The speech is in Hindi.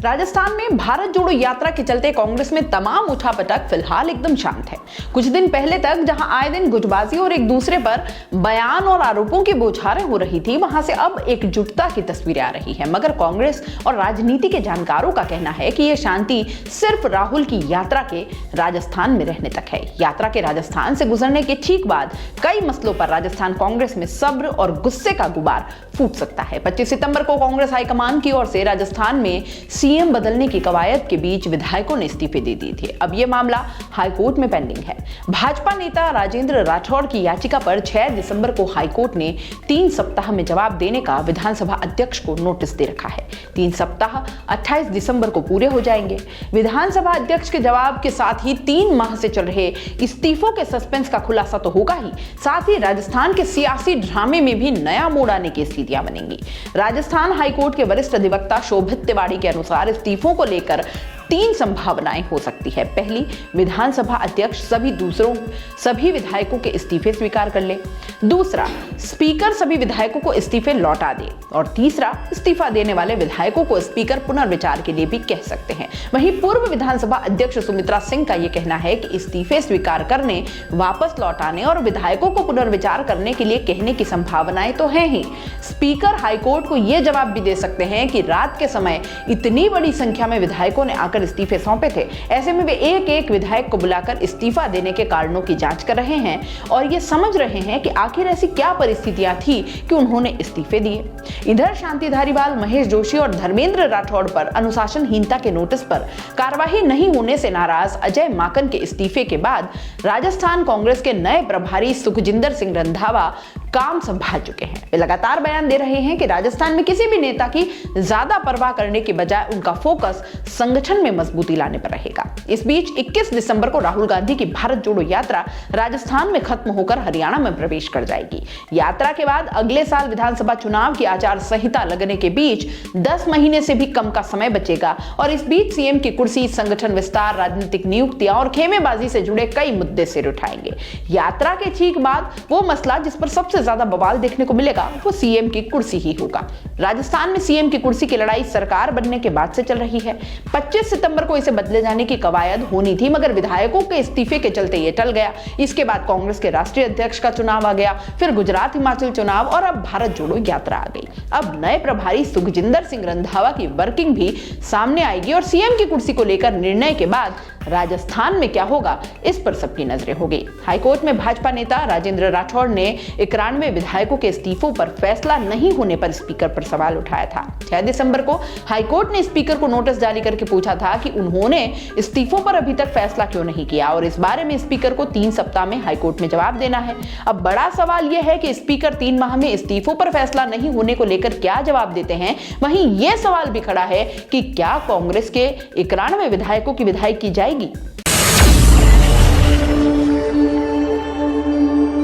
राजस्थान में भारत जोड़ो यात्रा के चलते कांग्रेस में तमाम उठापटक फिलहाल एकदम शांत है। कुछ दिन पहले तक जहां आए दिन गुटबाजी और एक दूसरे पर बयान और आरोपों की बौछारें हो रही थी, वहां से अब एकजुटता की तस्वीरें आ रही है। मगर कांग्रेस और राजनीति के जानकारों का कहना है कि यह शांति सिर्फ राहुल की यात्रा के राजस्थान में रहने तक है। यात्रा के राजस्थान से गुजरने के ठीक बाद कई मसलों पर राजस्थान कांग्रेस में सब्र और गुस्से का गुबार फूट सकता है। 25 सितंबर को कांग्रेस हाईकमान की ओर से राजस्थान में सीएम बदलने की कवायद के बीच विधायकों ने इस्तीफे दे दिए थे। अब यह मामला हाईकोर्ट में पेंडिंग है। भाजपा नेता राजेंद्र राठौड़ की याचिका पर 6 दिसंबर को हाईकोर्ट ने 3 सप्ताह में जवाब देने का विधानसभा अध्यक्ष को नोटिस दे रखा है। 3 सप्ताह 28 दिसंबर को पूरे हो जाएंगे। विधानसभा अध्यक्ष के जवाब के साथ ही 3 माह से चल रहे इस्तीफों के सस्पेंस का खुलासा तो होगा ही, साथ ही राजस्थान के सियासी ड्रामे में भी नया मोड़ आने की स्थितियां बनेंगी। राजस्थान हाईकोर्ट के वरिष्ठ अधिवक्ता शोभित तिवारी के अनुसार इस्तीफों को लेकर 3 संभावनाएं हो सकती है। पहली, विधानसभा अध्यक्ष सभी विधायकों के इस्तीफे स्वीकार कर ले। दूसरा, स्पीकर सभी विधायकों को इस्तीफे लौटा दे। और तीसरा, इस्तीफा देने वाले विधायकों को स्पीकर पुनर्विचार के लिए भी कह सकते हैं। वहीं पूर्व विधानसभा अध्यक्ष सुमित्रा सिंह का यह कहना है कि इस्तीफे स्वीकार करने, वापस लौटाने और विधायकों को पुनर्विचार करने के लिए कहने की संभावनाएं तो है ही। स्पीकर हाईकोर्ट को यह जवाब भी दे सकते हैं कि रात के समय इतनी बड़ी संख्या में विधायकों ने आकर इस्तीफे सौंपे थे, ऐसे में वे एक-एक विधायक को बुलाकर इस्तीफा देने के कारणों की जांच कर रहे हैं और ये समझ रहे हैं कि आखिर ऐसी क्या परिस्थितियां थी कि उन्होंने इस्तीफे दिए। इधर शांति धारीवाल, महेश जोशी और धर्मेंद्र राठौड़ पर अनुशासनहीनता के नोटिस पर कार्रवाई नहीं होने से नाराज अजय माकन के इस्तीफे के बाद राजस्थान कांग्रेस के नए प्रभारी सुखजिंदर सिंह रंधावा काम संभाल चुके हैं। वे लगातार बयान दे रहे हैं कि राजस्थान में किसी भी नेता की ज्यादा परवाह करने के बजाय उनका फोकस संगठन में मजबूती लाने पर रहेगा। इस बीच 21 दिसंबर को राहुल गांधी की भारत जोड़ो यात्रा राजस्थान में खत्म होकर हरियाणा में प्रवेश कर जाएगी। यात्रा के बाद अगले साल विधानसभा चुनाव की आचार संहिता लगने के बीच 10 महीने से भी कम का समय बचेगा और इस बीच सीएम की कुर्सी, संगठन विस्तार, राजनीतिक नियुक्तियां और खेमेबाजी से जुड़े कई मुद्दे सिर उठाएंगे। यात्रा के ठीक बाद वो मसला जिस पर सबसे ज्यादा बवाल देखने को मिलेगा वो सीएम की कुर्सी ही होगा। राजस्थान में सीएम की कुर्सी की लड़ाई सरकार बनने के बाद से चल रही है। 25 सितंबर को इसे बदले जाने की कवायद होनी थी, मगर विधायकों के इस्तीफे के चलते ये टल गया। इसके बाद कांग्रेस के राष्ट्रीय अध्यक्ष का चुनाव आ गया, फिर गुजरात हिमाचल चुनाव और अब भारत जोड़ो यात्रा आ गई। अब नए प्रभारी सुखजिंदर सिंह रंधावा की वर्किंग भी सामने आएगी और सीएम की कुर्सी को लेकर निर्णय के बाद राजस्थान में क्या होगा इस पर सबकी नजरें होगी। हाईकोर्ट में भाजपा नेता राजेंद्र राठौड़ ने 91 विधायकों के इस्तीफों पर फैसला नहीं होने पर स्पीकर पर सवाल उठाया था। 6 दिसंबर को हाईकोर्ट ने स्पीकर को नोटिस जारी करके पूछा था कि उन्होंने इस्तीफों पर अभी तक फैसला क्यों नहीं किया और इस बारे में स्पीकर को 3 सप्ताह में हाईकोर्ट में जवाब देना है। अब बड़ा सवाल यह है कि स्पीकर 3 माह में इस्तीफों पर फैसला नहीं होने को लेकर क्या जवाब देते हैं। वहीं यह सवाल भी खड़ा है कि क्या कांग्रेस के 91 विधायकों की विधायक की जाएगी।